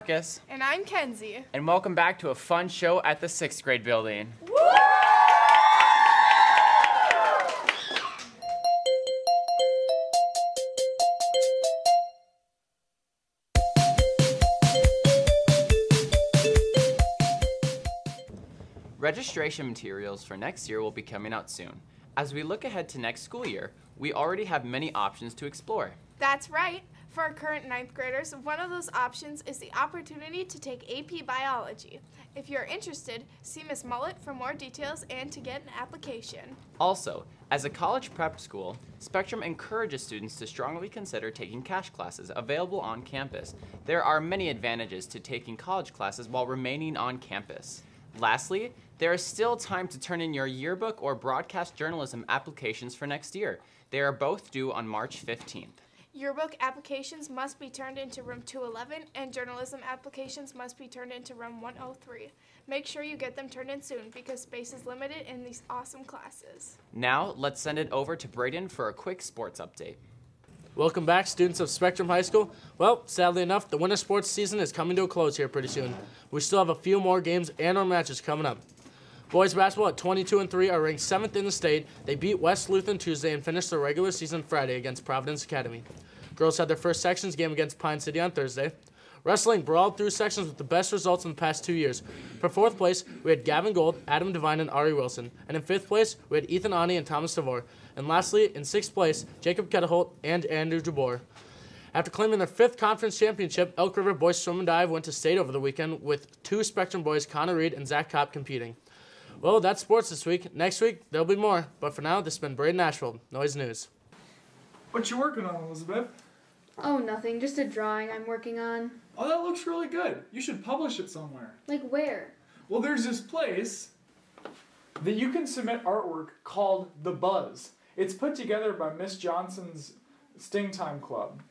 Marcus. And I'm Kenzie. And welcome back to a fun show at the 6th grade building. Woo! Registration materials for next year will be coming out soon. As we look ahead to next school year, we already have many options to explore. That's right. For our current 9th graders, one of those options is the opportunity to take AP Biology. If you're interested, see Ms. Mullet for more details and to get an application. Also, as a college prep school, Spectrum encourages students to strongly consider taking cash classes available on campus. There are many advantages to taking college classes while remaining on campus. Lastly, there is still time to turn in your yearbook or broadcast journalism applications for next year. They are both due on March 15th. Yearbook applications must be turned into room 211 and journalism applications must be turned into room 103. Make sure you get them turned in soon because space is limited in these awesome classes. Now, let's send it over to Braden for a quick sports update. Welcome back, students of Spectrum High School. Well, sadly enough, the winter sports season is coming to a close here pretty soon. We still have a few more games and our matches coming up. Boys basketball at 22-3 are ranked 7th in the state. They beat West Lutheran Tuesday and finished their regular season Friday against Providence Academy. Girls had their first sections game against Pine City on Thursday. Wrestling brawled through sections with the best results in the past 2 years. For 4th place, we had Gavin Gold, Adam Devine, and Ari Wilson. And in 5th place, we had Ethan Ani and Thomas Tavor. And lastly, in 6th place, Jacob Kettaholt and Andrew Jabor. After claiming their 5th conference championship, Elk River Boys Swim and Dive went to state over the weekend with 2 Spectrum boys, Connor Reed and Zach Kopp, competing. Well, that's sports this week. Next week, there'll be more. But for now, this has been Braden Ashfield, Noise News. What you working on, Elizabeth? Oh, nothing. Just a drawing I'm working on. Oh, that looks really good. You should publish it somewhere. Like where? Well, there's this place that you can submit artwork called The Buzz. It's put together by Miss Johnson's Sting Time Club.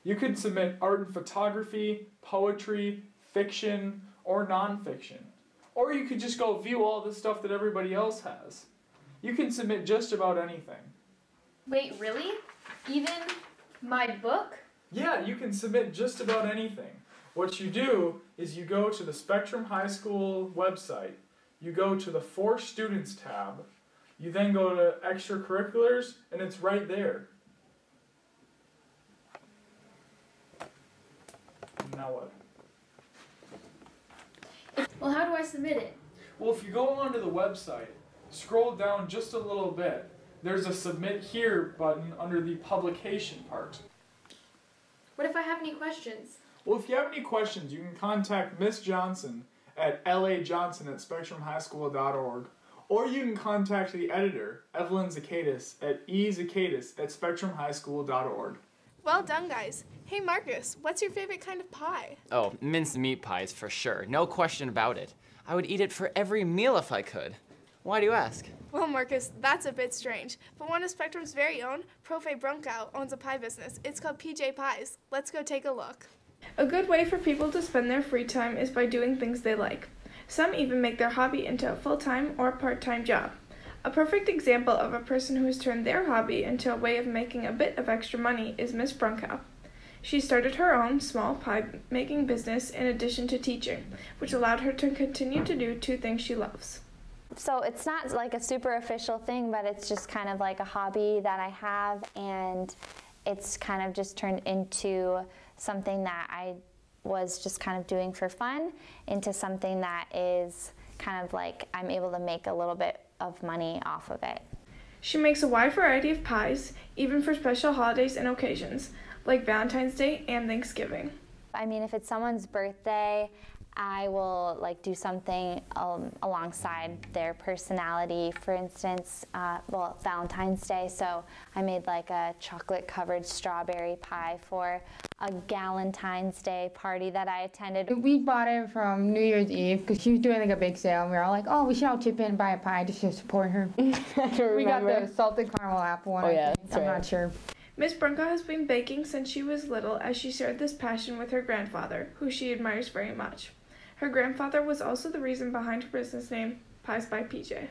You can submit art and photography, poetry, fiction, or nonfiction. Or you could just go view all the stuff that everybody else has. You can submit just about anything. Wait, really? Even my book? Yeah, you can submit just about anything. What you do is you go to the Spectrum High School website, you go to the For Students tab, you then go to Extracurriculars, and it's right there. Now what? Well, how do I submit it? Well, if you go onto the website, scroll down just a little bit, there's a Submit Here button under the Publication part. What if I have any questions? Well, if you have any questions, you can contact Miss Johnson at lajohnson@spectrumhighschool.org, or you can contact the editor, Evelyn Zacchaeus, at ezacchaeus@spectrumhighschool.org. Well done, guys. Hey, Marcus, what's your favorite kind of pie? Oh, minced meat pies for sure. No question about it. I would eat it for every meal if I could. Why do you ask? Well, Marcus, that's a bit strange, but one of Spectrum's very own, Profe Brunkow, owns a pie business. It's called PJ Pies. Let's go take a look. A good way for people to spend their free time is by doing things they like. Some even make their hobby into a full-time or part-time job. A perfect example of a person who has turned their hobby into a way of making a bit of extra money is Miss Brunkow. She started her own small pie-making business in addition to teaching, which allowed her to continue to do 2 things she loves. So it's not like a super official thing, but it's just kind of like a hobby that I have, and it's kind of just turned into something that I was just kind of doing for fun into something that is kind of like I'm able to make a little bit of money off of it. She makes a wide variety of pies, even for special holidays and occasions, like Valentine's Day and Thanksgiving. I mean, if it's someone's birthday, I will like do something alongside their personality. For instance, Valentine's Day, so I made like a chocolate-covered strawberry pie for a Galentine's Day party that I attended. We bought it from New Year's Eve because she was doing like a big sale, and we were all like, oh, we should all chip in and buy a pie just to support her. We got the salted caramel apple one. Oh yeah, I'm not sure. Miss Brunkow has been baking since she was little as she shared this passion with her grandfather, who she admires very much. Her grandfather was also the reason behind her business name, Pies by PJ.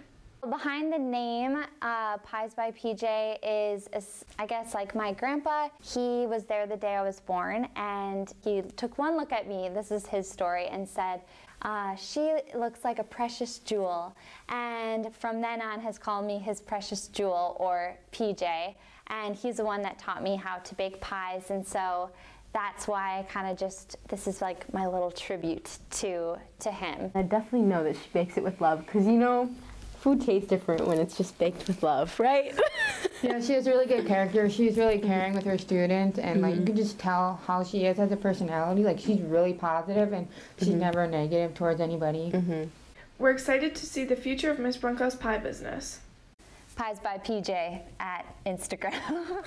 Behind the name Pies by PJ is, I guess, like my grandpa. He was there the day I was born, and he took one look at me, this is his story, and said, she looks like a precious jewel. And from then on has called me his precious jewel, or PJ. And he's the one that taught me how to bake pies, and so that's why I kind of just, this is like my little tribute to him. I definitely know that she bakes it with love, because you know, food tastes different when it's just baked with love, right? Yeah, she has really good character. She's really caring with her students, and like you can just tell how she is as a personality. Like she's really positive, and she's never negative towards anybody. We're excited to see the future of Miss Brunko's pie business. Pies by PJ at Instagram.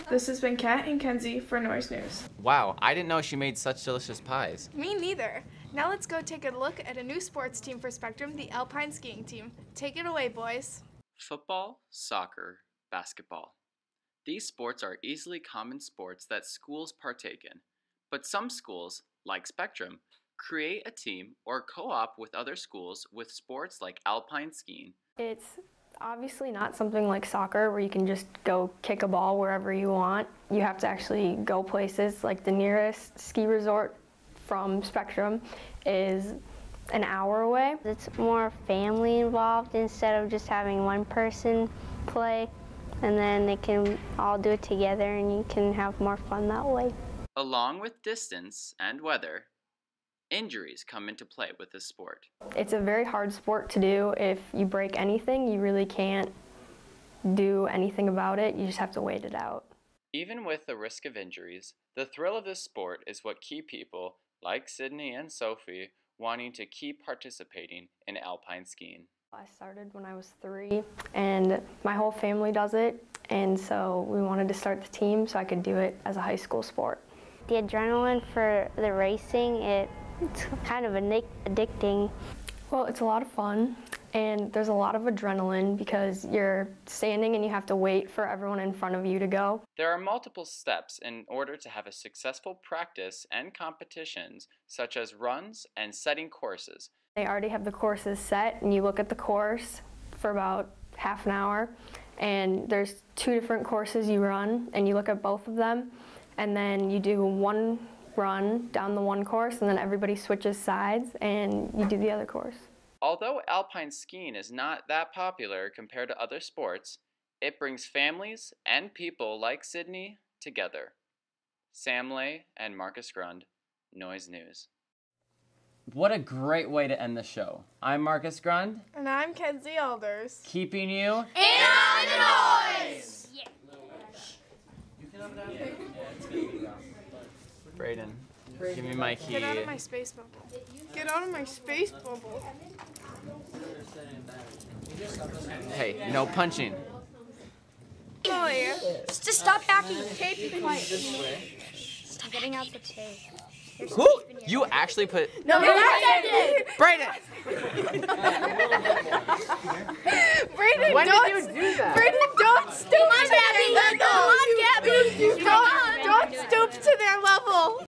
This has been Kat and Kenzie for Noise News. Wow, I didn't know she made such delicious pies. Me neither. Now let's go take a look at a new sports team for Spectrum, the Alpine Skiing Team. Take it away, boys. Football, soccer, basketball. These sports are easily common sports that schools partake in. But some schools, like Spectrum, create a team or co-op with other schools with sports like alpine skiing. It's obviously not something like soccer where you can just go kick a ball wherever you want. You have to actually go places. Like the nearest ski resort from Spectrum is an hour away. It's more family involved instead of just having one person play, and then they can all do it together and you can have more fun that way. Along with distance and weather, injuries come into play with this sport. It's a very hard sport to do. If you break anything, you really can't do anything about it. You just have to wait it out. Even with the risk of injuries, the thrill of this sport is what keep people, like Sydney and Sophie, wanting to keep participating in alpine skiing. I started when I was 3, and my whole family does it, and so we wanted to start the team so I could do it as a high school sport. The adrenaline for the racing, it's kind of addicting. Well, it's a lot of fun, and there's a lot of adrenaline because you're standing and you have to wait for everyone in front of you to go. There are multiple steps in order to have a successful practice and competitions, such as runs and setting courses. They already have the courses set, and you look at the course for about half an hour, and there's 2 different courses you run, and you look at both of them, and then you do one run down the one course, and then everybody switches sides and you do the other course. Although alpine skiing is not that popular compared to other sports, it brings families and people like Sydney together. Sam Lay and Marcus Grund, Noise News. What a great way to end the show. I'm Marcus Grund. And I'm Kenzie Alders. Keeping you in on the noise! Brayden, give me my key. Get out of my space bubble. Get out of my space bubble. Hey, no punching. Molly. Just stop hacking. Tape, be quiet. Stop getting out the tape. Who? You actually put... No, I did. Brayden! Brayden, When don't. did you do that? Brayden, don't steal my